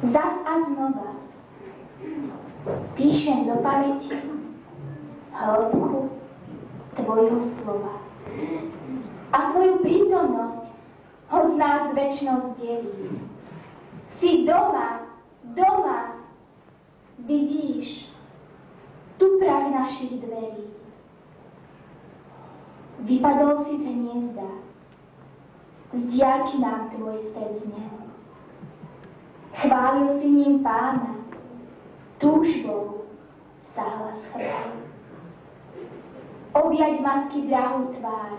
Zas a znova píšem do pamäti hĺbku tvojho slova. A tvoju prítomnosť hoď nás večnosť delí. Si doma, vidíš tu prah našich dverí. Vypadol si z hniezda, z diaľky nám tvoj spev znel. Chválil si ním Pána, túžbou sa hlas chvál. Objať matky drahú tvár,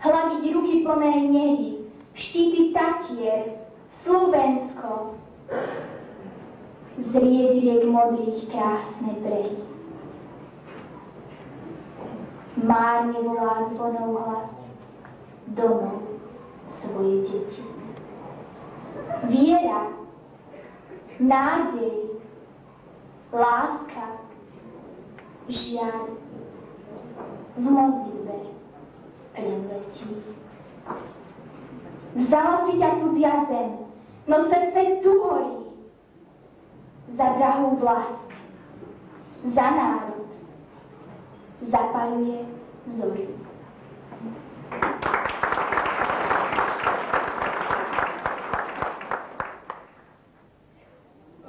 hladiť ruky plné nehy, štíty Tatier, Slovensko, zrieť riek modrých krásne brehy. Márne volá zvonov hlas domov svoje deti. Viera, nádej, láska, žiaľ v modlitbe len letí. Vzala si ťa cudzia zem, no srdce tu horí za drahú vlast, za národ, zapaľuje zory.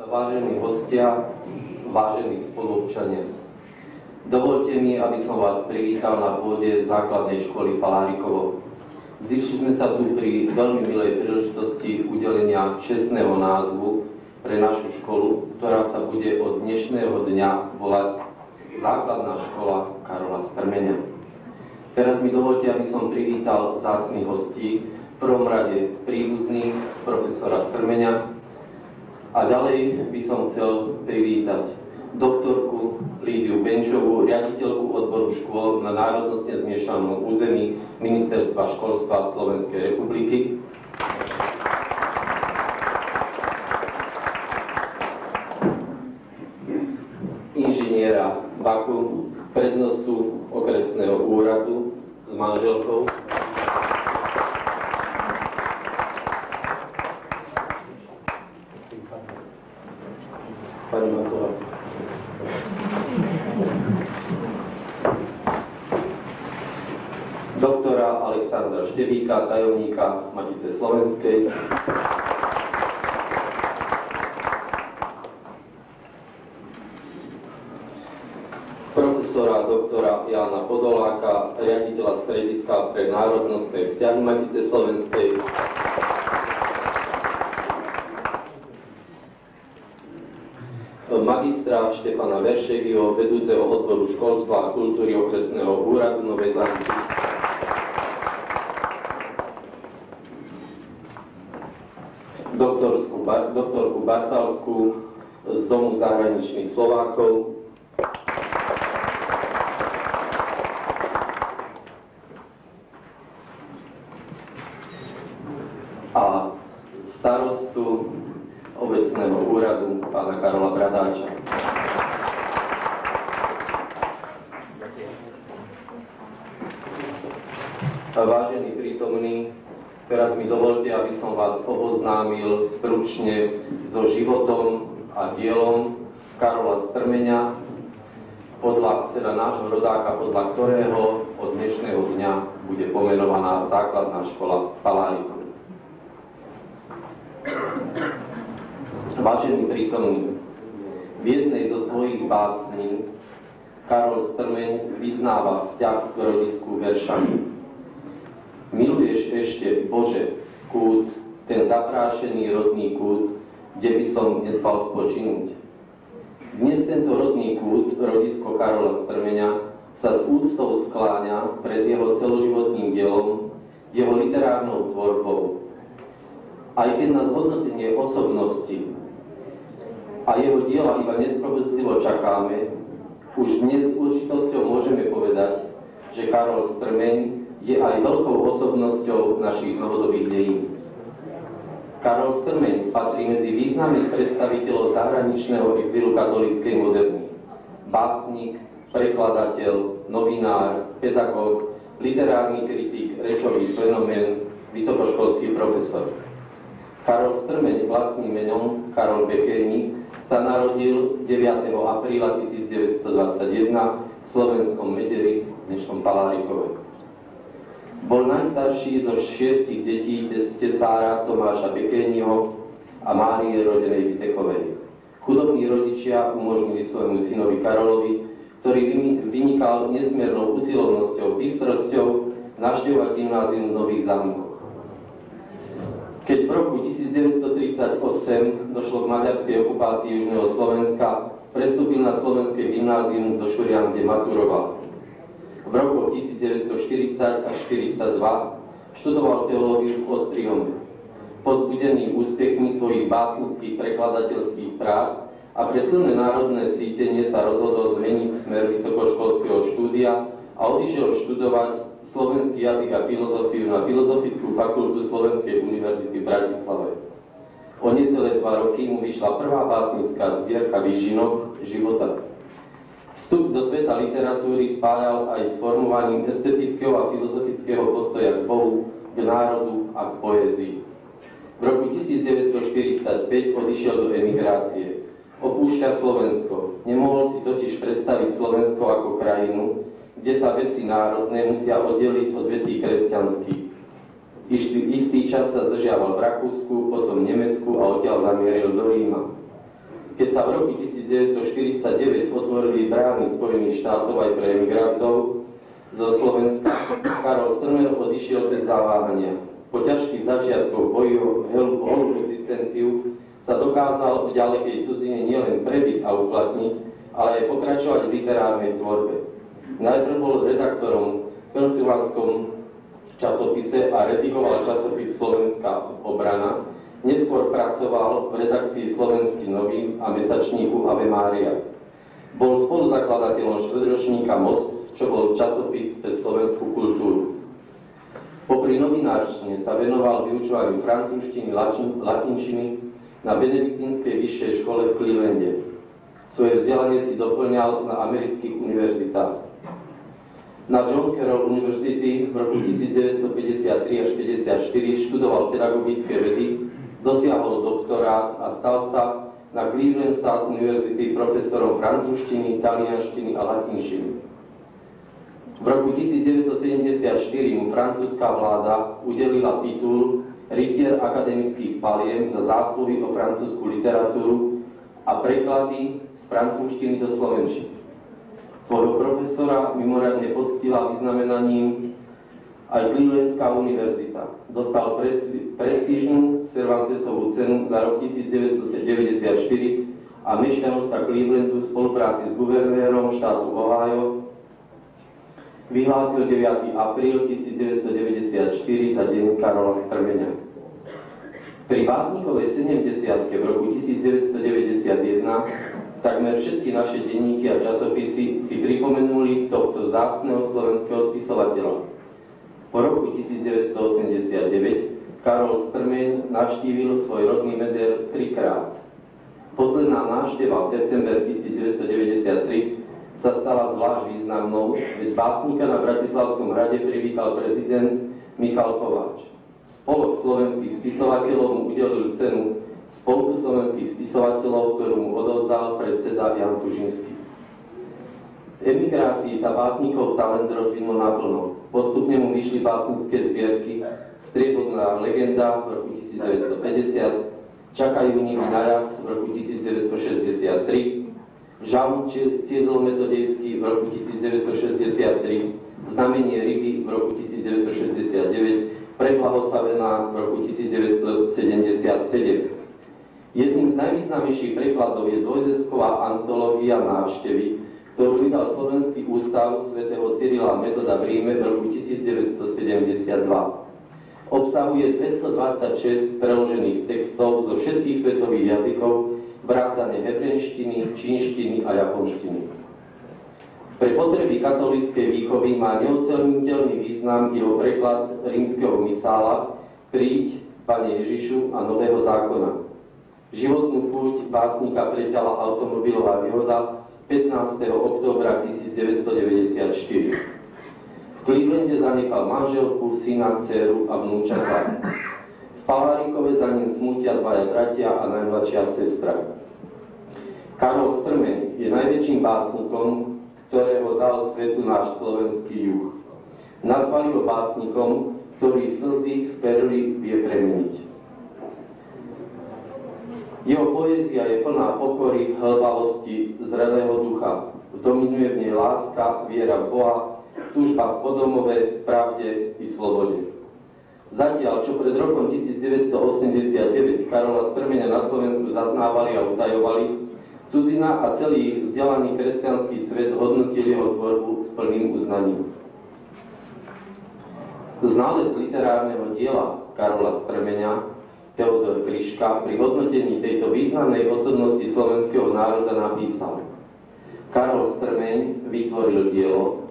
Vážení hostia, vážení spoluobčania, dovoľte mi, aby som vás privítal na pôde základnej školy Palárikovo. Zišli sme sa tu pri veľmi milej príležitosti udelenia čestného názvu pre našu školu, ktorá sa bude od dnešného dňa volať Základná škola Karola Strmeňa. Teraz mi dovoľte, aby som privítal vzácnych hostí, v prvom rade príbuzných profesora Strmeňa, a ďalej by som chcel privítať doktorku Lídiu Benčovú, riaditeľku odboru škôl na národnostne zmiešanom území Ministerstva školstva Slovenskej republiky. Inžiniera Baku, prednostu okresného úradu s manželkou. Pani Matová. Doktora Alexandra Štebíka, tajomníka Matice Slovenskej. Profesora doktora Jána Podoláka, riaditeľa Strediska pre národnostné vzťahy Matice Slovenskej. Magistra Štefana Veršegiho, vedúceho odboru školstva a kultúry okresného úradu Novej Zámky. Doktorku Bartalskú z Domu zahraničných Slovákov. A starostu obecného úradu pána Karola Bradáča. Vážení prítomní, teraz mi dovolte, aby som vás oboznámil stručne so životom a dielom Karola Strmeňa, teda nášho rodáka, podľa ktorého od dnešného dňa bude pomenovaná základná škola Palárikov. Vážení prítomní, v jednej zo svojich básní Karol Strmeň vyznáva vzťah k rodisku veršami. Miluješ ešte, Bože, kút, ten zaprášený rodný kút, kde by som nedbal spočinúť. Dnes tento rodný kút, rodisko Karola Strmeňa, sa s úctou skláňa pred jeho celoživotným dielom, jeho literárnou tvorbou. Aj keď na zhodnotenie osobnosti a jeho diela iba netrpezlivo čakáme, už dnes s určitosťou môžeme povedať, že Karol Strmeň je aj veľkou osobnosťou našich novodobých dejín. Karol Strmeň patrí medzi významných predstaviteľov zahraničného exilu katolíckej moderny. Básnik, prekladateľ, novinár, pedagóg, literárny kritik, rečový fenomén, vysokoškolský profesor. Karol Strmeň, vlastným menom Karol Bekéni, sa narodil 9. apríla 1921 v slovenskom Mederi, dnešnom Palárikove. Bol najstarší zo 6 detí tesára Tomáša Bekéniho a Márie rodenej Vitekovej. Chudobní rodičia umožnili svojmu synovi Karolovi, ktorý vynikal nesmiernou usilovnosťou, bystrosťou, navštevovať gymnázium v Nových Zámkoch. Keď v roku 1938 došlo k maďarskej okupácii južného Slovenska, prestúpil na slovenské gymnázium do Šurian, kde maturoval. V rokoch 1940 až 1942 študoval teológiu v Ostrihome. Pozbudený úspechmi svojich básnických prekladateľských prác a pre silné národné cítenie sa rozhodol zmeniť smer vysokoškolského štúdia a odišiel študovať slovenský jazyk a filozofiu na Filozofickú fakultu Slovenskej univerzity v Bratislave. O necelé 2 roky mu vyšla prvá básnická zbierka Výšinok života. Vstup do sveta literatúry spájal aj s formovaním estetického a filozofického postoja k Bohu, k národu a k poézii. V roku 1945 odišiel do emigrácie. Opúšťa Slovensko. Nemohol si totiž predstaviť Slovensko ako krajinu, kde sa veci národné musia oddeliť od vecí kresťanských. Istý čas sa zdržiaval v Rakúsku, potom v Nemecku a odtiaľ zamieril do Ríma. Keď sa v roku 1949 otvorili brány Spojených štátov aj pre emigrantov zo Slovenska, Karol Strmeň odišiel bez zaváhania. Po ťažkých začiatkoch boju o holú existenciu sa dokázal v ďalekej cudzine nielen prebiť a uplatniť, ale aj pokračovať v literárnej tvorbe. Najprv bol redaktorom v Pensylvánskom časopise a redigoval časopis Slovenská obrana. Neskôr pracoval v redakcii Slovenských novín a mesačníku Ave Mária. Bol spoluzakladateľom štvrťročníka Most, čo bol časopis pre slovenskú kultúru. Popri novinárčine sa venoval vyučovaniu francúzštiny, latinčiny na Benediktínskej vyššej škole v Clevelande. Svoje vzdelanie si doplňal na amerických univerzitách. Na John Carroll University v roku 1953 až 1954 študoval pedagogické vedy, dosiahol doktorát a stal sa na Cleveland State University profesorom francúzštiny, talianštiny a latinčiny. V roku 1974 mu francúzska vláda udelila titul Rytier akademických paliem za zásluhy o francúzsku literatúru a preklady z francúzštiny do slovenčiny. Svojho profesora mimoriadne poctila vyznamenaním aj Clevelandská univerzita. Dostal prestížnu Cervantesovú cenu za rok 1994 a mešťanosť Clevelandu v spolupráci s guvernérom štátu Ohio vyhlásil 9. apríl 1994 za deň Karola Strmeňa. Pri básnikovej 70. v roku 1991 takmer všetky naše denníky a časopisy si pripomenuli tohto vzácneho slovenského spisovateľa. Po roku 1989 Karol Strmeň navštívil svoj rodný Meder 3-krát. Posledná návšteva v september 1993 sa stala zvlášť významnou, veď básnika na Bratislavskom hrade privítal prezident Michal Kováč. Spolok slovenských spisovateľov mu udelil cenu Spolku slovenských spisovateľov, ktorú mu odovzdal predseda Jan Tužinský. V emigrácii sa básnikov talent rozvinul naplno. Postupne mu vyšli básnické zbierky Striebodná legenda v roku 1950, Čakajú nimi naraz v roku 1963, Žalm Ciedlo-Metodejský v roku 1963, Znamenie ryby v roku 1969, Preblahoslavená v roku 1977. Jedným z najvýznamnejších prekladov je dvojdesková antológia Návštevy, ktorú vydal Slovenský ústav svätého Cyrila Metoda v Ríme v roku 1972. Obsahuje 226 preložených textov zo všetkých svetových jazykov, vrátane hebrejštiny, čínštiny a japonštiny. Pre potreby katolíckej výchovy má neoceniteľný význam jeho preklad rímskeho misála Príď, Pane Ježišu a Nového zákona. Životnú púť básnika preťala automobilová nehoda 15. októbra 1994. V Clevelande zanechal manželku, syna, dceru a vnúčata. V Palárikove za ním smútia dvaja bratia a najmladšia sestra. Karol Strmeň je najväčším básnikom, ktorého dal svetu náš slovenský juh. Nazvali ho básnikom, ktorý slzy v perly vie premeniť. Jeho poézia je plná pokory, hlbavosti, zrelého ducha. Dominuje v nej láska, viera v Boha, túžba po domove, pravde i slobode. Zatiaľ, čo pred rokom 1989 Karola Strmeňa na Slovensku zaznávali a utajovali, cudzina a celý vzdelaný kresťanský svet hodnotili jeho tvorbu s plným uznaním. Znalec literárneho diela Karola Strmeňa, Teodor Kryška, pri hodnotení tejto významnej osobnosti slovenského národa napísal: Karol Strmeň vytvoril dielo,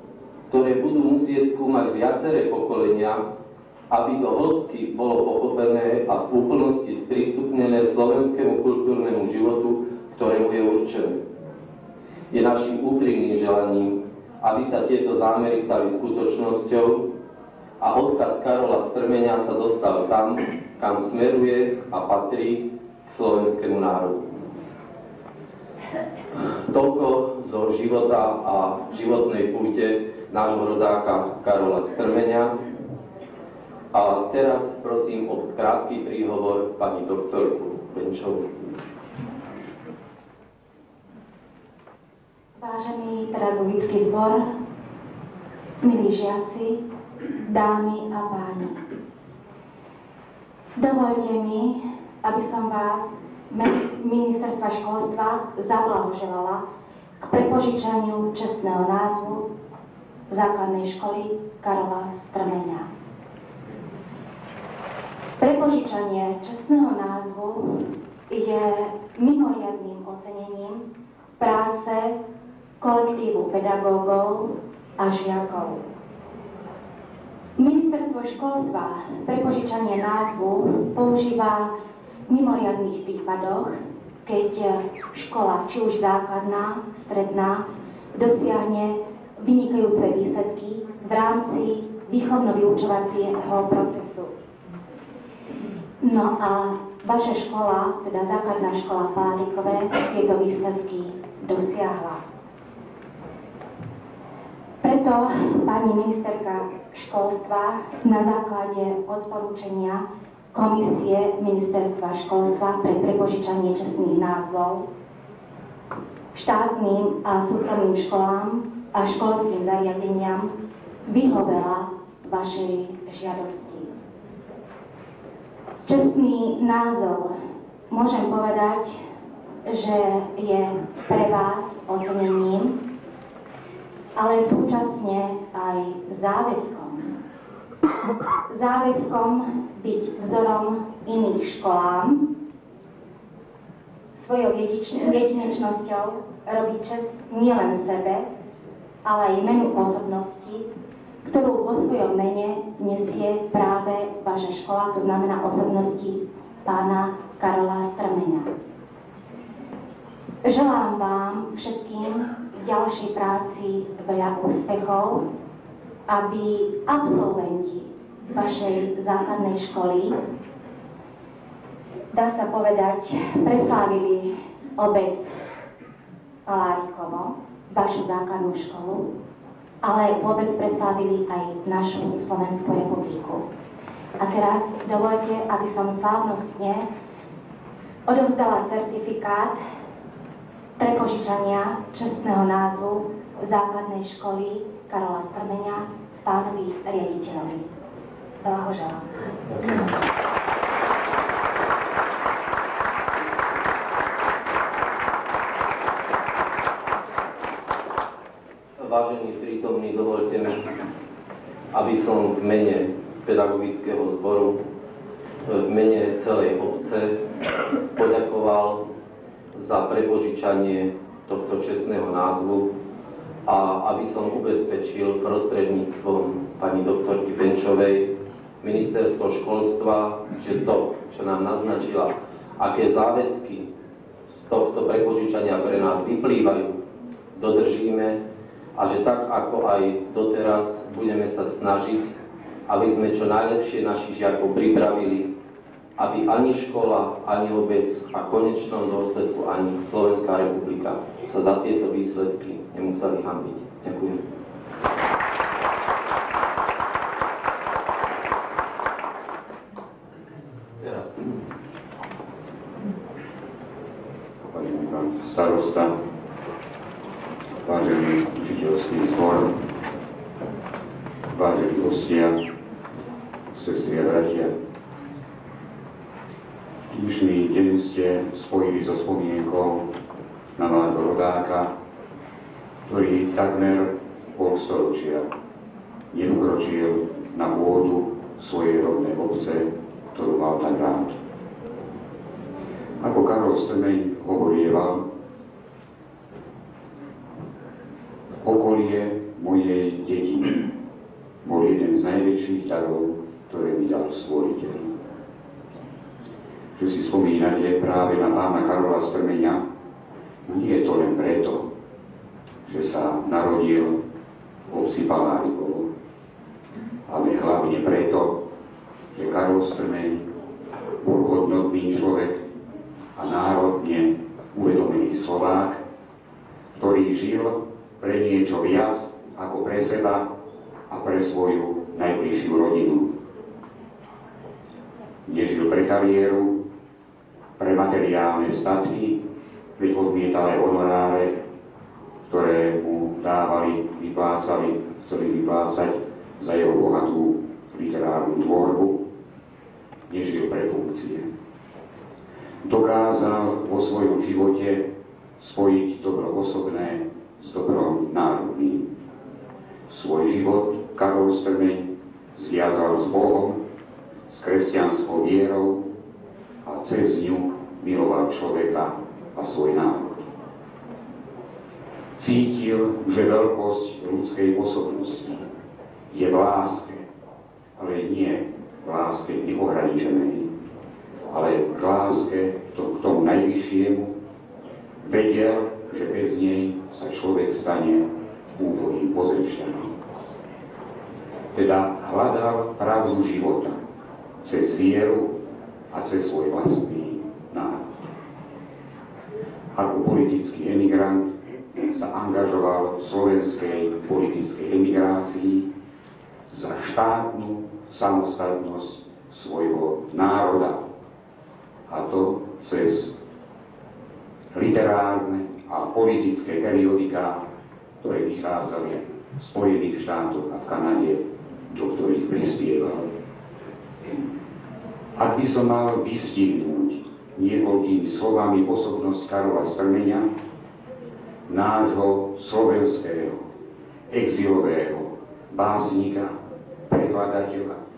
ktoré budú musieť skúmať viaceré pokolenia, aby do hĺbky bolo pochopené a v úplnosti sprístupnené slovenskému kultúrnemu životu, ktorému je určené. Je našim úprimným želaním, aby sa tieto zámery stali skutočnosťou a odkaz Karola Strmeňa sa dostal tam, kam smeruje a patrí k slovenskému národu. Toľko zo života a životnej púte nášho rodáka Karola Strmeňa. A teraz prosím o krátky príhovor pani doktorku Benčovú. Vážený pedagogický zbor, milí žiaci, dámy a páni. Dovoľte mi, aby som vás Ministerstva školstva zablahoželala k prepožičaniu čestného názvu základnej školy Karola Strmeňa. Prepožičanie čestného názvu je mimoriadnym ocenením práce kolektívu pedagógov a žiakov. Ministerstvo školstva prepožičanie názvu používa v mimoriadnych prípadoch, keď škola, či už základná, stredná, dosiahne vynikajúce výsledky v rámci výchovno-vyučovacieho procesu. No a vaša škola, teda základná škola Palárikové, tieto výsledky dosiahla. Preto pani ministerka školstva na základe odporúčania Komisie Ministerstva školstva pre prepožičanie čestných názvov štátnym a súkromným školám a školským zariadeniam vyhovela vašej žiadosti. Čestný názov, môžem povedať, že je pre vás ocenením, ale súčasne aj záväzkom. Záväzkom byť vzorom iných školám, svojou jedinečnosťou robiť česť nielen sebe, ale aj menu osobnosti, ktorú vo svojom mene nesie práve vaša škola, to znamená osobnosti pána Karola Strmeňa. Želám vám všetkým v ďalšej práci veľa úspechov, aby absolventi vašej základnej školy, dá sa povedať, preslávili obec Palárikovo, vašu základnú školu, ale vôbec preslávili aj našu Slovenskú republiku. A teraz dovoľte, aby som slávnostne odovzdala certifikát prepožičania čestného názvu základnej školy Karola Strmeňa pánovi riaditeľovi. Blahoželám. Vážení prítomní, dovoľte mi, aby som v mene pedagogického zboru, v mene celej obce poďakoval za prepožičanie tohto čestného názvu a aby som ubezpečil prostredníctvom pani doktorky Benčovej Ministerstvo školstva, že to, čo nám naznačila, aké záväzky z tohto prepožičania pre nás vyplývajú, dodržíme a že tak ako aj doteraz budeme sa snažiť, aby sme čo najlepšie našich žiakov pripravili aby ani škola, ani obec a v konečnom dôsledku ani Slovenská republika sa za tieto výsledky nemuseli hanbiť. Ďakujem. Vážený pán starosta, vážený učiteľský zbor, vážení hostia, sestry a bratia. Dnešný deň ste spojili so spomienkou na mladého rodáka, ktorý takmer polstoročia neukročil na pôdu svojej rodnej obce, ktorú mal tak rád. Ako Karol Strmeň hovorieval, okolie mojej dediny bol jeden z najväčších darov, ktoré mi dal Stvoriteľ. Že si spomínate práve na pána Karola Strmeňa, nie je to len preto, že sa narodil v obci Palárikovo, ale hlavne preto, že Karol Strmeň bol hodnotný človek a národne uvedomený Slovák, ktorý žil pre niečo viac ako pre seba a pre svoju najbližšiu rodinu. Nežil pre kariéru, pre materiálne statky, veď odmietal aj honoráre, ktoré mu chceli vyplácať za jeho bohatú literárnu tvorbu. Nežil pre funkcie. Dokázal vo svojom živote spojiť dobro osobné s dobrom národným. Svoj život Karol Strmeň zviazal s Bohom, s kresťanskou vierou a cez ňu miloval človeka a svoj národ. Cítil, že veľkosť ľudskej osobnosti je v láske, ale nie v láske neohraničenej, ale v láske k tomu najvyššiemu. Vedel, že bez nej sa človek stane úbohým pozemšťanom. Teda hľadal pravdu života cez vieru a cez svoj vlastný národ. Ako politický emigrant sa angažoval v slovenskej politickej emigrácii za štátnu samostatnosť svojho národa, a to cez literárne a politické periodiká, ktoré vychádzali v Spojených štátoch a v Kanade, do ktorých prispieval. Ak by som mal vystihnúť niekoľkými slovami osobnosť Karola Strmeňa, nášho slovenského exilového básnika, prekladateľa,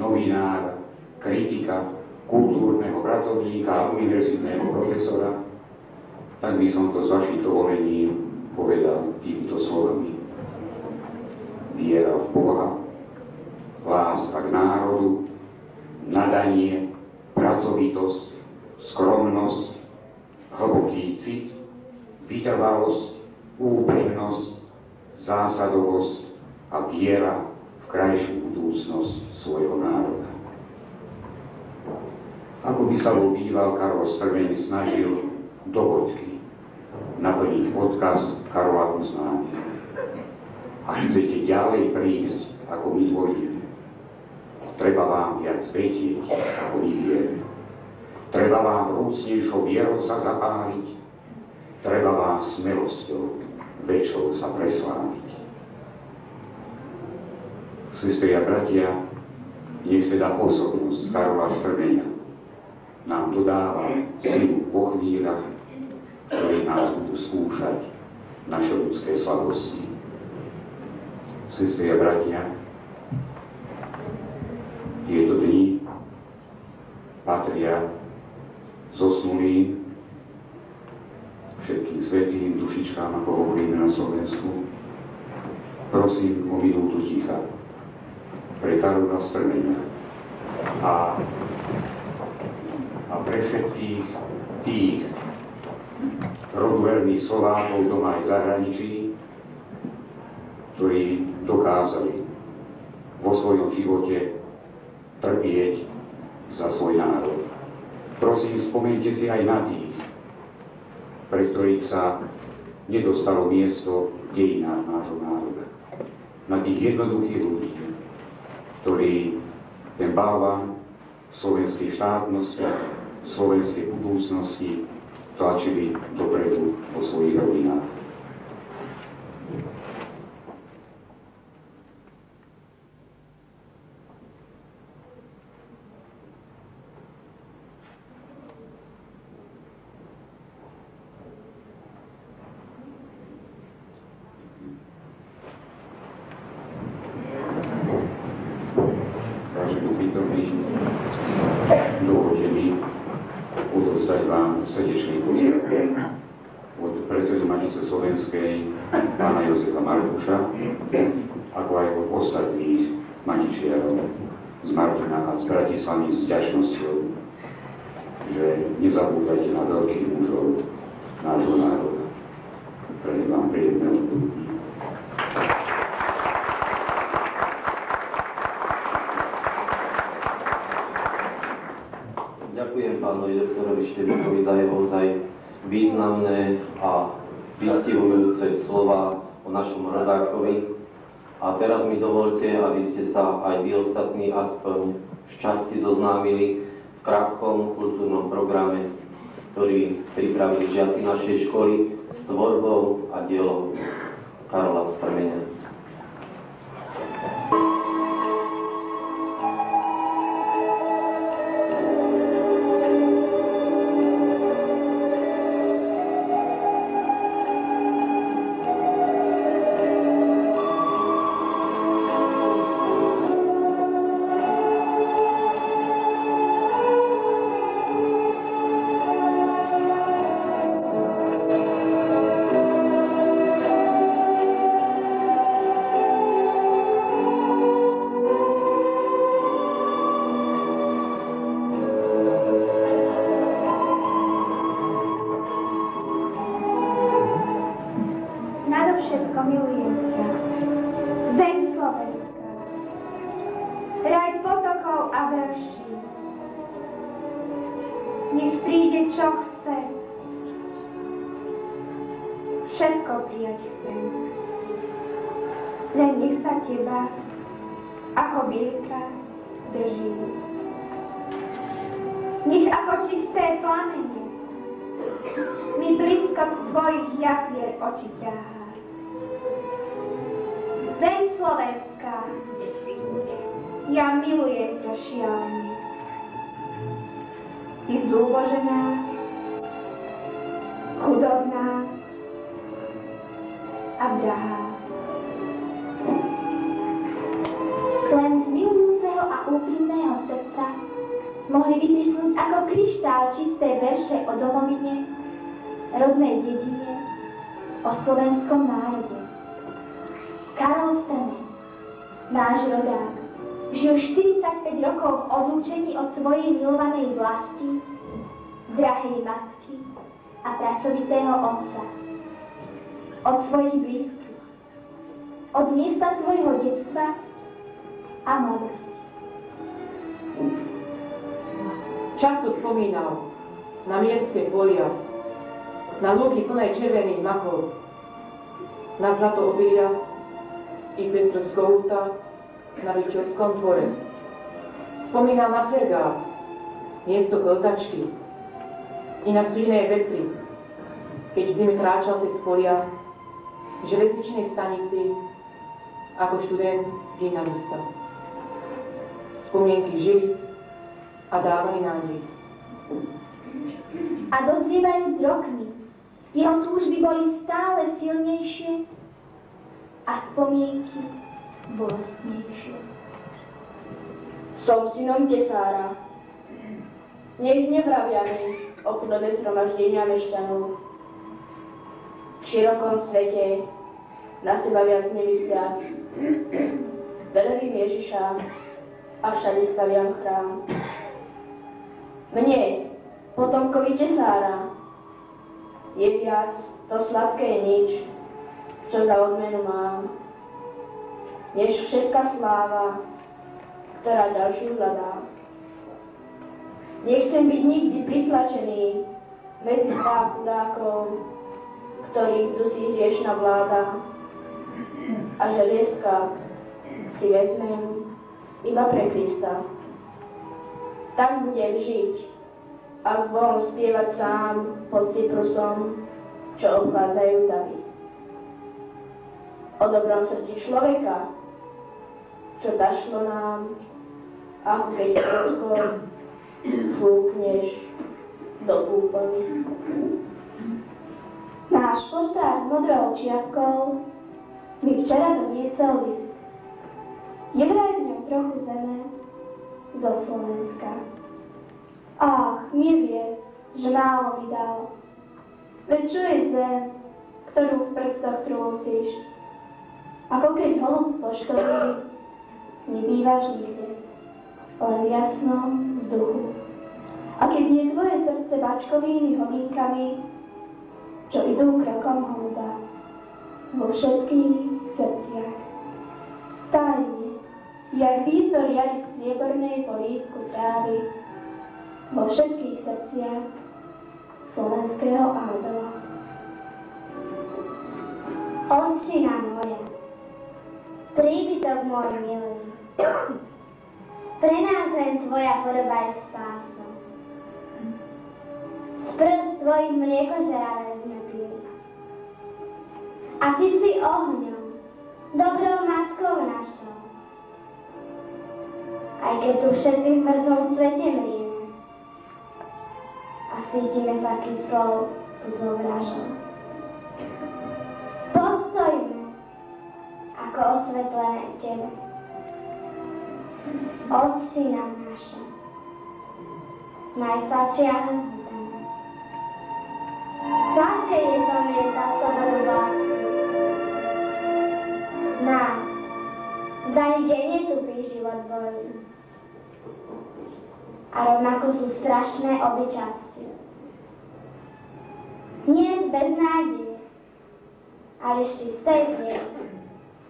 novinára, kritika, kultúrneho pracovníka a univerzitného profesora, tak by som to s vaším dovolením povedal týmito slovami. Viera v Boha, láska k národu, nadanie, pracovitosť, skromnosť, hlboký cit, vytrvalosť, úprimnosť, zásadovosť a viera v krajšiu budúcnosť svojho národa. Ako by sa bol býval Karol Strmeň snažil do bodky naplniť odkaz Karola Uznánia. A chcete ďalej prísť, ako my dvojíme. Treba vám viac vedieť, ako my vieme. Treba vám vrúcnejšou vierou sa zapáliť. Treba vám smelosťou väčšou sa presláviť. Sestry a bratia, nech teda osobnosť Karola Strmeňa nám dodáva silu po chvíľach, ktoré nás budú skúšať naše ľudské slabosti. Sestry a bratia, tieto dni patria zosnulým všetkým svätým dušičkám, ako hovoríme na Slovensku. Prosím o minútu ticha pre Karola Strmeňa a pre všetkých tých roduverných Slovákov doma aj v zahraničí, ktorí dokázali vo svojom živote trpieť za svoj národ. Prosím, spomeňte si aj na tých, pre ktorých sa nedostalo miesto v dejinách nášho národa. Na tých jednoduchých ľudí, ktorí ten balvan slovenskej štátnosti, slovenskej budúcnosti tlačili dopredu vo svojich rodinách. Dovolte mi odozdať vám srdečný pozdrav od predsedu Matice slovenskej pána Jozefa Markuša, ako aj od ostatných maničiarov z Martina a z Bratislavy s vďačnosťou, že nezabúdate na veľkých mužov nášho národa. Prajem vám príjemné obdobie. Ďakujem pánovi doktorovi Štebikovi za jeho ozaj významné a vystihujúce slova o našom rodákovi. A teraz mi dovolte, aby ste sa aj vy ostatní aspoň v časti zoznámili v krátkom kultúrnom programe, ktorý pripravili žiaci našej školy s tvorbou a dielom Karola Strmeňa. Všetko milujem ťa, zem slovenská, raj potokov a verší. Nech príde čo chce, všetko prijať chcem. Len nech sa teba, ako bielka, drží. Nech ako čisté plamene mi blízko tvojich jazier oči ťahá. Zem slovenská, ja milujem ťa šialne. Ty zúbožená, chudobná a drahá. Len z milujúceho a úprimného srdca mohli vytisnúť ako kryštál čisté verše o domovine, rodnej dedine, o slovenskom národe. Karol Strmeň, náš rodák, žil 45 rokov v odlúčení od svojej milovanej vlasti, drahej matky a pracovitého otca. Od svojich blízkych, od miesta svojho detstva a mladosti. Často spomínal na mierské polia, na lúky plné červených makov, na zlato obilia i pestrosť kouta na rytierskom dvore. Spomínal na Cergát, miesto kozačky, i na studené vetry, keď v zime kráčal cez polia v železničnej stanici ako študent gymnazista. Spomienky žili a dávali nádej. A dozrievajúc rokmi, jeho túžby boli stále silnejšie a spomienky bolestnejšie. Som synom tesára. Nech nevravia mi obchodné zhromaždenia mešťanov. V širokom svete na seba viac nemysliac. Velebím Ježiša a všade staviam chrám. Mne, potomkovi tesára, je viac to sladké nič, čo za odmenu mám, než všetká sláva, ktorá ďalšiu hľadá. Nechcem byť nikdy pritlačený medzi pár chudákov, ktorých dusí hriešna vláda. A želieska si vezmem iba pre Krista. Tak budem žiť a s Bohom spievať sám pod cyprusom, čo obchádzajú davy. O dobrom srdci človeka, čo dašlo nám, ako keď prudko fúkneš do kúpely. Náš poštár s modrou čiapkou mi včera doniesol list. Je vraj v ňom trochu zeme zo Slovenska. Ach, nevie, že málo mi dal. Veď čo je zem, ktorú v prstoch trúsiš? Ako keď holub poškodí, nebývaš nikde, len v jasnom vzduchu. A keď nie tvoje srdce bačkovými homínkami, čo idú krokom holuba, vo všetkých srdciach. Tajne, jak výzor jari v striebornej polívku trávy, vo všetkých srdciach slovenského Albela. Otčina moja, príbytok môj milý, pre nás len tvoja podoba je spásou. Z prst tvojich mlieko žeravé sme pili. A ty si ohňom, dobrou matkou našou. Aj keď tu všetci v mŕtvom svete mrieme a svítime sa kyslou cudzou vražou. Postojme ako osvetlené tebe. Otčina naša, najsladšia hostá. Sladké je to miesta slobodu vlastní. Nás za nič netupý život bolí. A rovnako sú strašné obyčasti. Nie bez nádeje, ale ešte z tej chvíli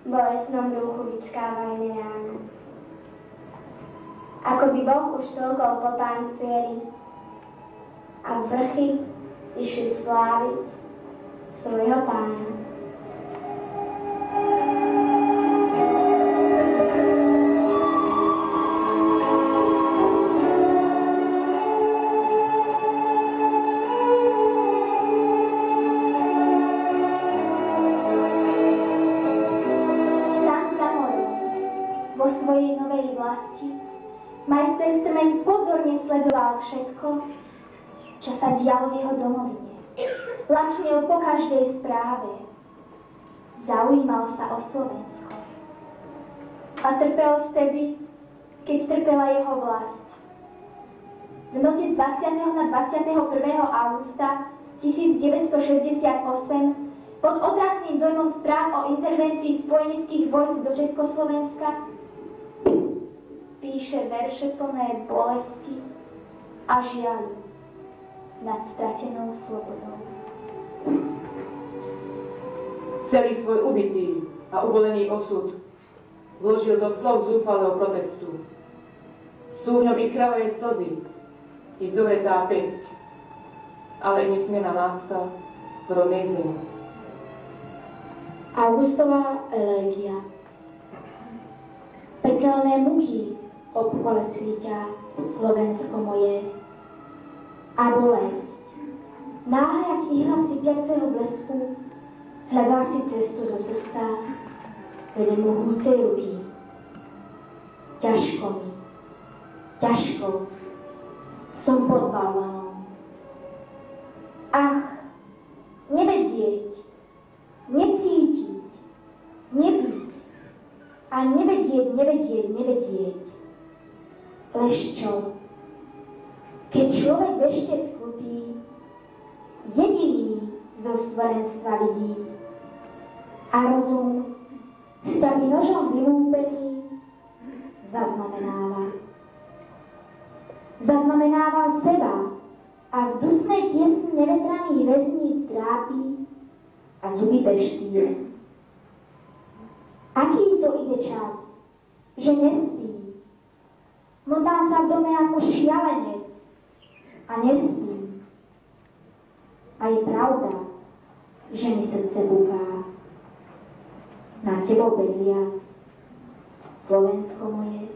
v bolestnom rúchu vyčkávajme ráno. Ako by Boh už toľko po tancieri a vrchy išli sláviť svojho Pána. Vo svojej novej vlasti majster Strmeň pozorne sledoval všetko, čo sa dialo v jeho domovine. Lačnil po každej správe. Zaujímal sa o Slovensko. A trpel vtedy, keď trpela jeho vlast. V noci z 20. na 21. augusta 1968 pod otrasným dojmom správ o intervencii spojeneckých vojsk do Československa píše verše plné bolesti a žiaľu nad stratenou slobodou. Celý svoj ubitý a ubolený osud vložil do slov zúfalého protestu. Sú v ňom i krvavé slzy, i zohretá pesť, ale nesmierna láska v rodnej zemi. Augustová elégia. Pekelné muky obkole svíťa Slovensko moje. A bolesť, náhle jak ihla sypiaceho blesku, hľadá si cestu zo srdca do nemohúcej ruky. Ťažko som pod balónom. Ach, nevedieť, necítiť, nebyť a nevedieť. Lež čo? Keď človek veštec klupí, jediný zo stvorenstva vidí a rozum staví nožom vylúpený zaznamenáva seba a v dusnej tiesni nevetraných väzníc trápi a zuby beští. Aký to ide čas, že nespí? Motá sa v dome ako šialenec, a nespím. A je pravda, že mi srdce buká. Na tebou bedlia, Slovensko moje,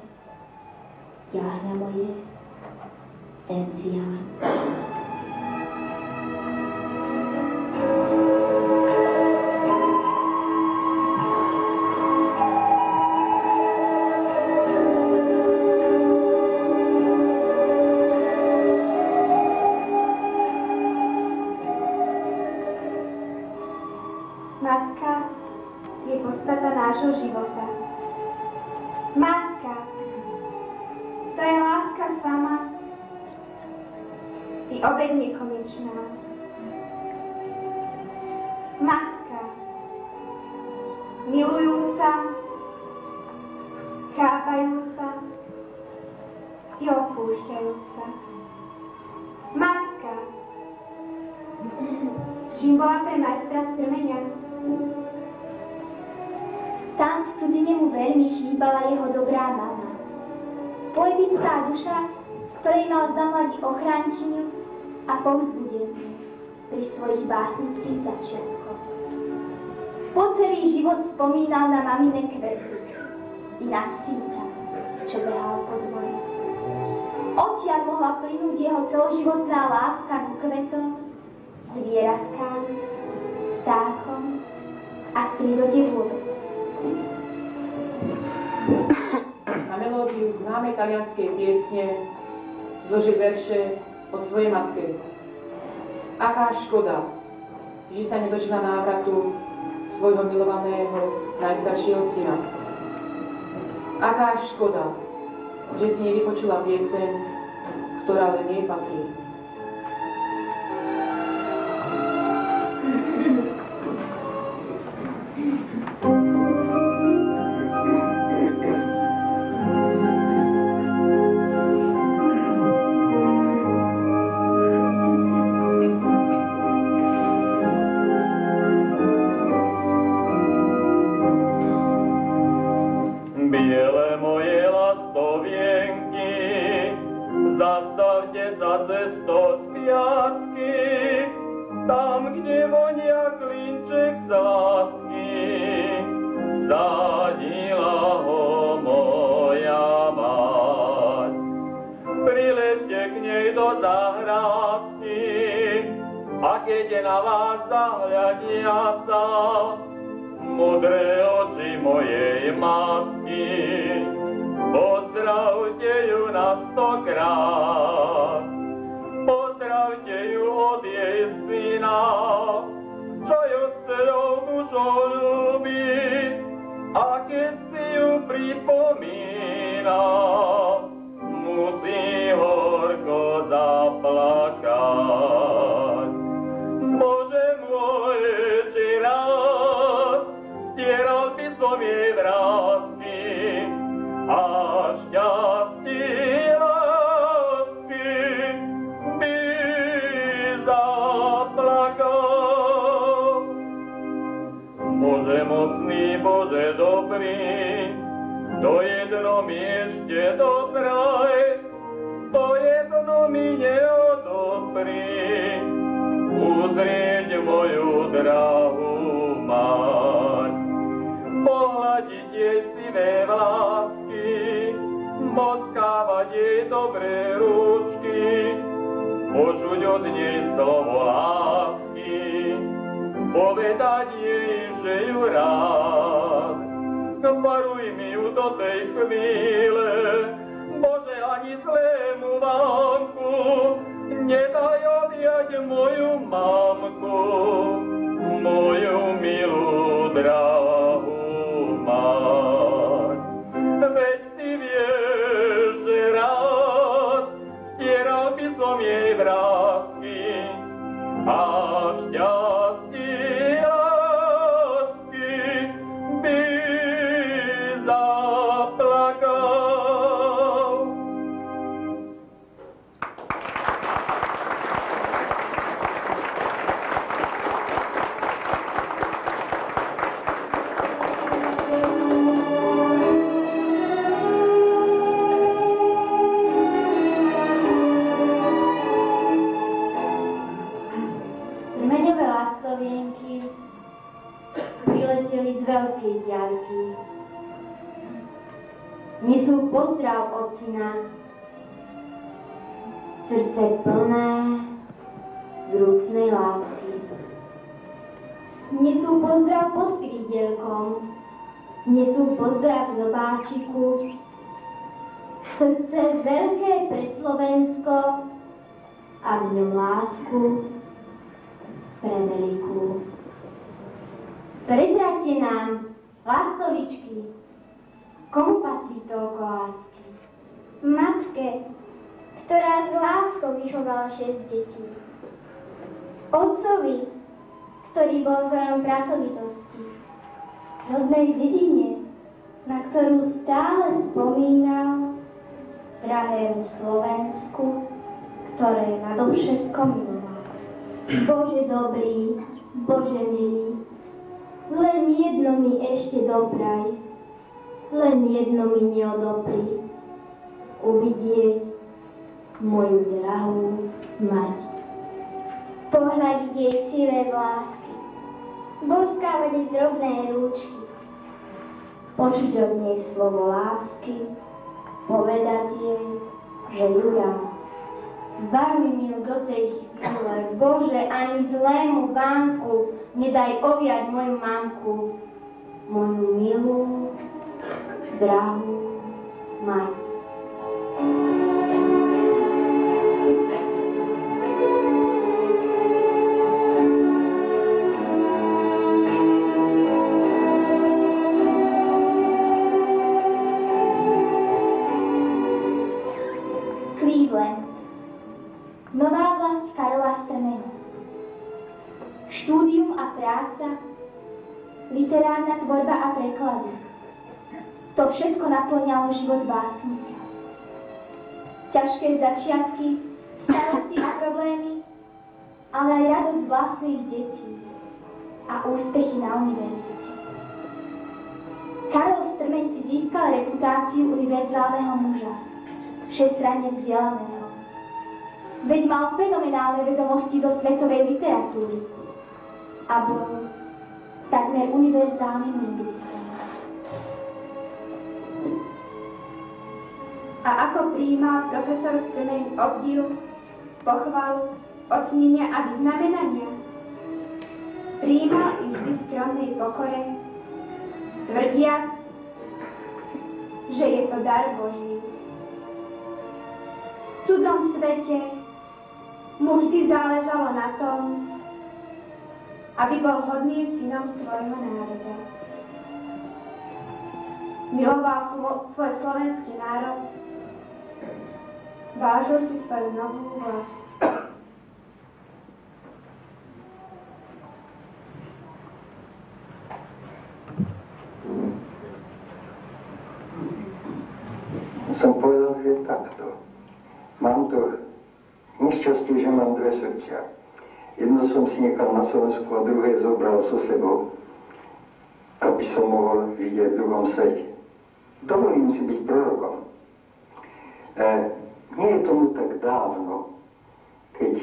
Jahňa moje, Encián. Matka je podstata nášho života. Matka, to je láska sama i obeť nekonečná. Matka, milujúca, chápajúca i opúšťajúca. Matka, čím bola pre majstra Strmeňa? Tam v cudzine mu veľmi chýbala jeho dobrá mama. Poetická duša, ktorej mal zamladiť ochránkyňu a povzbudenie pri svojich básnických začiatkoch. Po celý život spomínal na mamine kvety i na synka, čo behal po dvore. Odtiaľ mohla plynúť jeho celoživotná láska k kvetom, zvieratkám, vtákom a k prírode vôbec. Na melódiu známej talianskej piesne zložil verše o svojej matke. Aká škoda, že sa nedožila návratu svojho milovaného najstaršieho syna. Aká škoda, že si nevypočula pieseň, ktorá len jej patrí. Prvé lastovienky prileteli z veľkej diaľky. Nesú pozdrav od syna, srdce plné vrúcnej lásky. Nesú pozdrav pod krídelkom, nesú pozdrav z obáčiku, srdce veľké pre Slovensko a v ňom lásku pre veľkú. Prezraďte nám, lastovičky, komu patrí toľko lásky? Matke, ktorá s láskou vychovala 6 detí. Otcovi, ktorý bol vzorom pracovitosti. Rodnej dedine, na ktorú stále spomínal, drahému Slovensku, ktoré nadovšetko miloval. Bože dobrý, Bože milý, len jedno mi ešte dopraj, len jedno mi neodopri, uvidieť moju drahú mať. Pohľadiť jej sivé vlásky, boskávať jej drobné rúčky, počuť od nej slovo lásky, povedať jej, že ju dám. Varuj mi ju do tej chvíle, Bože, ani zlému vánku nedaj oviať moju mamku, moju milú, drahú mať. Cleveland. Nová vlast Karola Strmena. Štúdium a práca, literárna tvorba a preklady. To všetko naplňalo život básnika. Ťažké začiatky, starosti a problémy, ale aj radosť vlastných detí a úspechy na univerzite. Karol Strmeň si získal reputáciu univerzálneho muža, všestranne vzdelaného. Veď mal fenomenálne vedomosti zo svetovej literatúry a bol takmer univerzálnym lingvistom. A ako prijímal profesor Strmeň obdiv, pochvalu, ocenenia a vyznamenania? Prijímal ich v skromnej pokore, tvrdiac, že je to dar Boží. V cudzom svete mu vždy záležalo na tom, aby bol hodným synom svojho národa. Miloval svoj slovenský národ, vážil si svoju novú vlast. Som povedal, že takto. Mám to nešťastie, že mám dve srdcia. Jedno som si nechal na Slovensku a druhé zobral so sebou, aby som mohol vidieť v druhom svete. Dovolím si byť prorokom. Nie je tomu tak dávno, keď,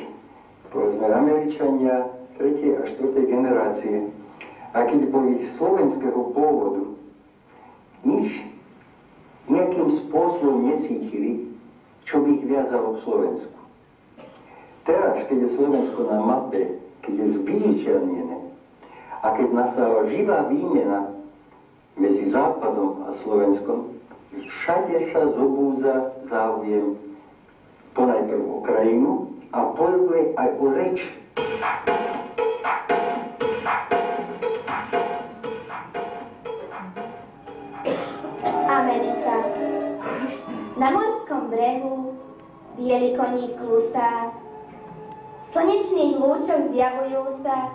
povedzme, Američania 3. a 4. generácie, a keď boli slovenského pôvodu, nič nejakým spôsobom nesítili, čo by ich viazalo v Slovensku. Teraz, keď je Slovensko na mape, keď je zviditeľnené a keď nastáva živá výmena medzi Západom a Slovenskom, všade sa zobúza záujem ponajprv o krajinu a poľuje aj o reč. Amerika. Na morskom brehu biely koník klusá, v slnečných lúčoch zjavujú sa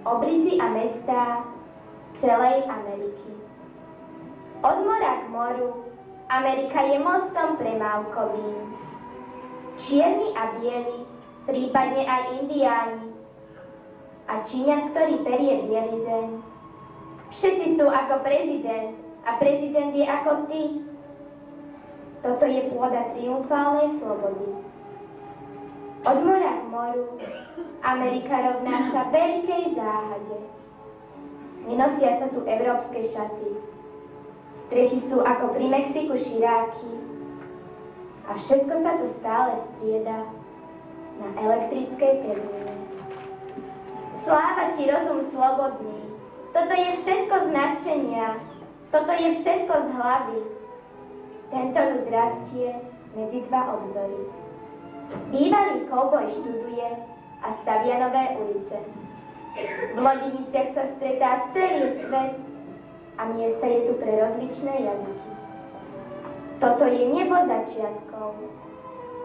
obrysy a mestá celej Ameriky. Od mora k moru Amerika je mostom premávkovým. Čierni a bieli, prípadne aj indiáni a Číňan, ktorý perie biely zem. Všetci sú ako prezident a prezident je ako ty. Toto je pôda triumfálnej slobody. Od mora k moru Amerika rovná sa veľkej záhade. Nenosia sa tu európske šaty. Strechy sú ako pri Mexiku širáky. A všetko sa tu stále strieda na elektrickej pevnine. Sláva ti rozum slobodný. Toto je všetko z nadšenia. Toto je všetko z hlavy. Tento ľud rastie medzi dva obzory. Bývalý kouboj študuje a stavia nové ulice. V Lodiniciach sa stretá celý svet a miesta je tu pre rozličné jazyky. Toto je nebo začiatkov.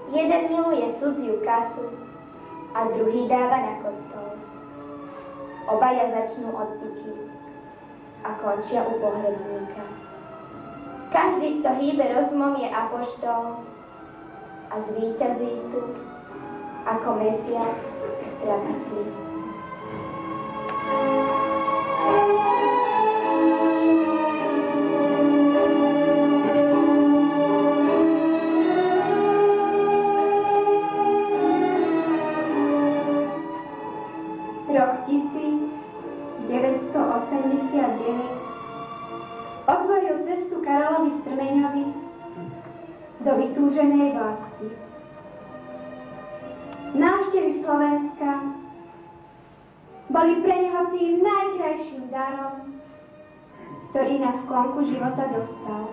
Jeden miluje cudziu kasu a druhý dáva na kostol. Obaja začnú od piky a končia u pohrebníka. Každý, kto hýbe rozumom, je apoštol a zvíťazí tu ako mesiac stratitý. Rok 1989 otvoril cestu Karolovi Strmeňovi do vytúženej vlasti. Návštevy Slovenska boli pre neho tým najkrajším darom, ktorý na sklonku života dostal.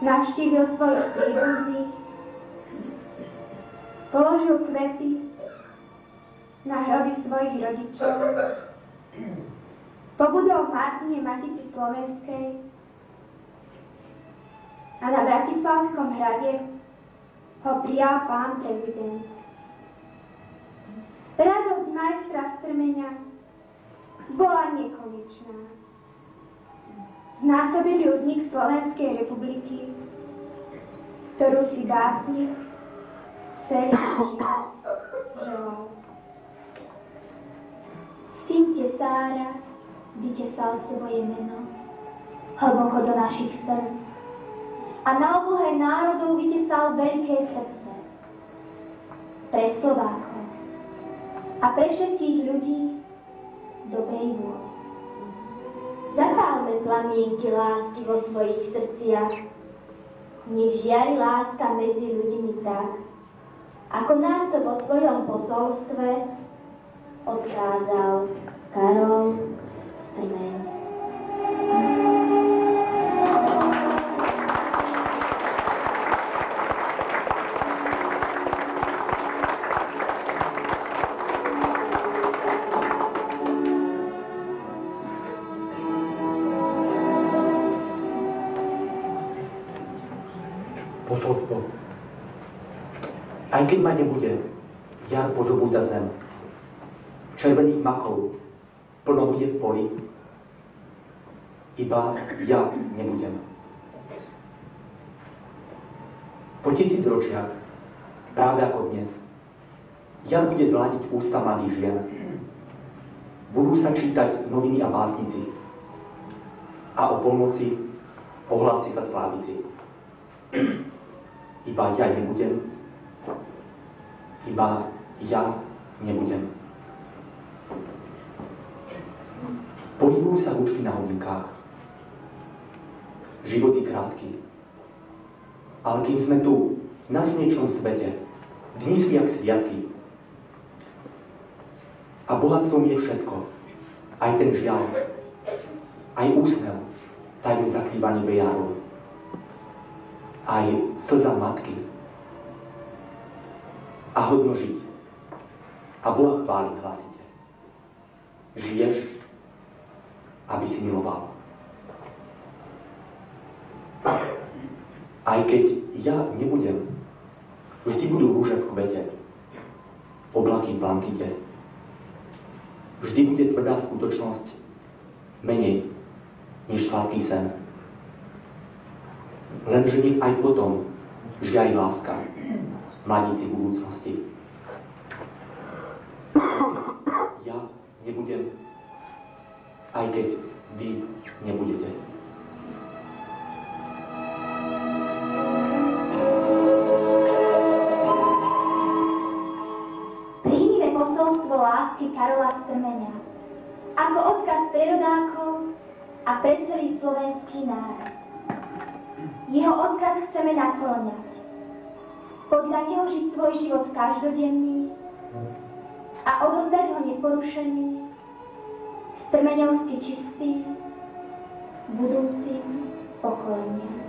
Navštívil svojich príbuzných, položil kvety na hroby svojich rodičov, pobudol v Martine Matici Slovenskej a na Bratislavskom hrade ho prijal pán prezident. Radosť majstra Strmeňa bola nekonečná. Znásobili vznik Slovenskej republiky, ktorú si básnik celý život želal. Syn tesára vytesal svoje meno hlboko do našich srdc a na oblohe národov vytesal veľké srdce pre Slovákov a pre všetkých ľudí dobrej vôle. Zapálme plamienky lásky vo svojich srdciach. Nech žiari láska medzi ľuďmi tak, ako nám to vo svojom posolstve odkázal Karol Strmeň. Posolstvo. Aj keď ma nebude, jar pozobúda zem. Červených makov plno bude v poli, iba ja nebudem. Po 1000 ročiach, práve ako dnes, jar bude zladiť ústa mladých žien. Budú sa čítať noviny a básnici a o polnoci ohlási sa slávici. Iba ja nebudem, iba ja nebudem. Pohybujú sa ručky na hodinkách. Život je krátky. Ale kým sme tu, na slnečnom svete, dni sú jak sviatky. A bohatstvom je všetko. Aj ten žiaľ. Aj úsmev, tajne zakrývaný bejárov. Aj slza matky. A hodno žiť. A Boha chváliť hlasite. Žiješ, aby si miloval. Aj keď ja nebudem, vždy budú rúže v kvete, oblaky v blankite. Vždy bude tvrdá skutočnosť menej než sladký sen. Lenže nech aj potom žiari láska mladíci budúcnosti. Ja nebudem, aj keď vy nebudete. posolstvo lásky Karola Strmeňa, ako odkaz pre rodákov a pre celý slovenský národ. Jeho odkaz chceme nakloňať. Podľa neho žiť svoj život každodenný a odovzdať ho neporušený, strmeňovsky čistý, budúcim pokoleniam.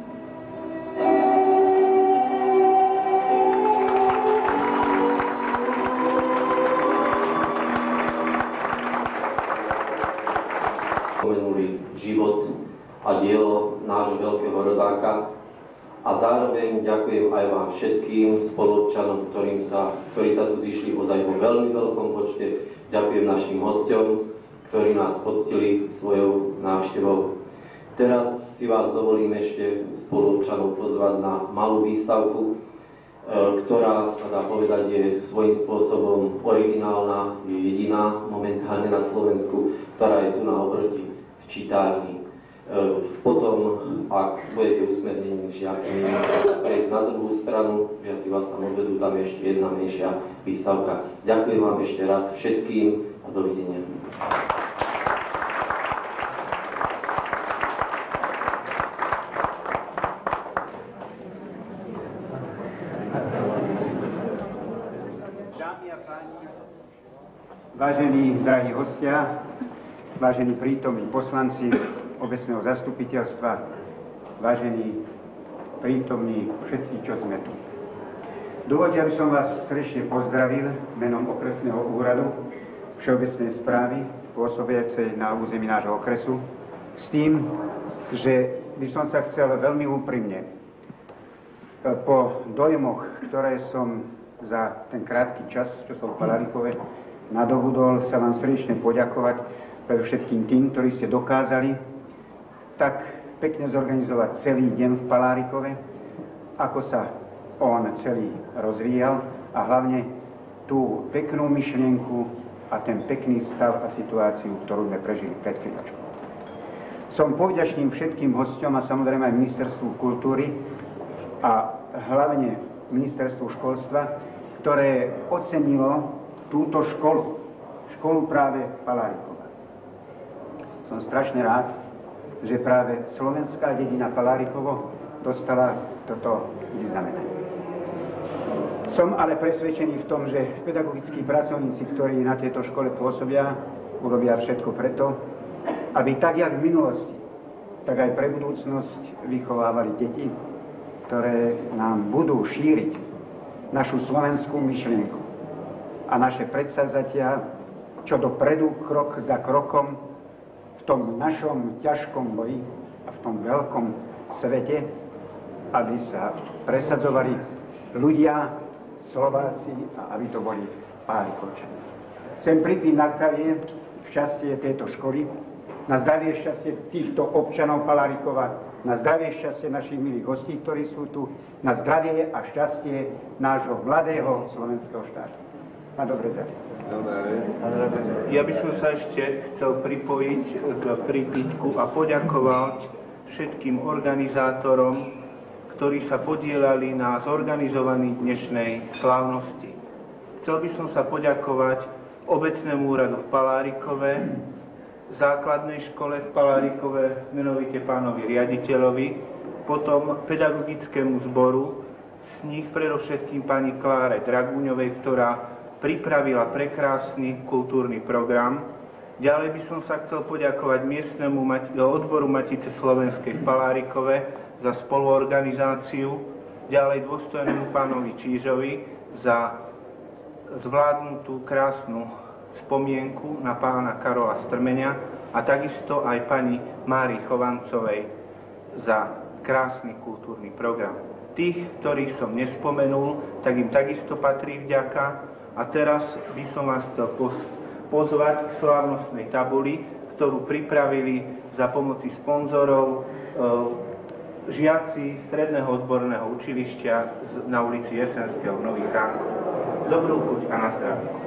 Spomenuli život a dielo nášho veľkého rodáka a zároveň ďakujem aj vám všetkým spoluobčanom, ktorí sa tu zišli ozaj vo veľmi veľkom počte. Ďakujem našim hosťom, ktorí nás poctili svojou návštevou. Teraz si vás dovolím ešte spoluobčanov pozvať na malú výstavku, ktorá sa dá povedať je svojím spôsobom originálna, je jediná momentálne na Slovensku, ktorá je tu na obrti v čítárni. Potom, ak budete usmernení žiakmi, prejsť na druhú stranu, žiaci vás tam odvedú, tam je ešte jedna menšia výstavka. Ďakujem vám ešte raz všetkým a dovidenia. Vážení drahí hostia, vážení prítomní poslanci obecného zastupiteľstva, vážení prítomní všetci, čo sme tu. Dovoľte, aby som vás srdečne pozdravil menom okresného úradu Všeobecnej správy pôsobiacej na území nášho okresu s tým, že by som sa chcel veľmi úprimne po dojmoch, ktoré som za ten krátky čas, čo som v Palárikove nadobudol, sa vám srdečne poďakovať predovšetkým tým, ktorí ste dokázali tak pekne zorganizovať celý deň v Palárikove, ako sa on celý rozvíjal a hlavne tú peknú myšlienku a ten pekný stav a situáciu, ktorú sme prežili pred chvíľočkou. Som povďačným všetkým hosťom a samozrejme aj Ministerstvu kultúry a hlavne Ministerstvu školstva, ktoré ocenilo túto školu práve Palárikova. Som strašne rád, že práve slovenská dedina Palárikovo dostala toto vyznamenanie. Som ale presvedčený v tom, že pedagogickí pracovníci, ktorí na tejto škole pôsobia, urobia všetko preto, aby tak, jak v minulosti, tak aj pre budúcnosť vychovávali deti, ktoré nám budú šíriť našu slovenskú myšlienku a naše predsavzatia, čo dopredu, krok za krokom, v tom našom ťažkom boji a v tom veľkom svete, aby sa presadzovali ľudia, Slováci a aby to boli Párikovčania. Chcem pripiť na zdravie, šťastie tejto školy, na zdravie šťastie týchto občanov Palárikova, na zdravie šťastie našich milých hostí, ktorí sú tu, na zdravie a šťastie nášho mladého slovenského štátu. Na dobre zdraví. Ja by som sa ešte chcel pripojiť k prípitku a poďakovať všetkým organizátorom, ktorí sa podielali na zorganizovaní dnešnej slávnosti. Chcel by som sa poďakovať obecnému úradu v Palárikove, základnej škole v Palárikove, menovite pánovi riaditeľovi, potom pedagogickému zboru, s nich predovšetkým pani Kláre Dragúňovej, ktorá pripravila prekrásny kultúrny program. Ďalej by som sa chcel poďakovať miestnemu odboru Matice slovenskej v Palárikove za spoluorganizáciu, ďalej dôstojnému pánovi Čížovi za zvládnutú krásnu spomienku na pána Karola Strmeňa a takisto aj pani Márii Chovancovej za krásny kultúrny program. Tých, ktorých som nespomenul, tak im takisto patrí vďaka. A teraz by som vás chcel pozvať k slávnostnej tabuli, ktorú pripravili za pomoci sponzorov žiaci Stredného odborného učilišťa na ulici Jesenského v Nových Zámkoch. Dobrú chuť a na zdravie.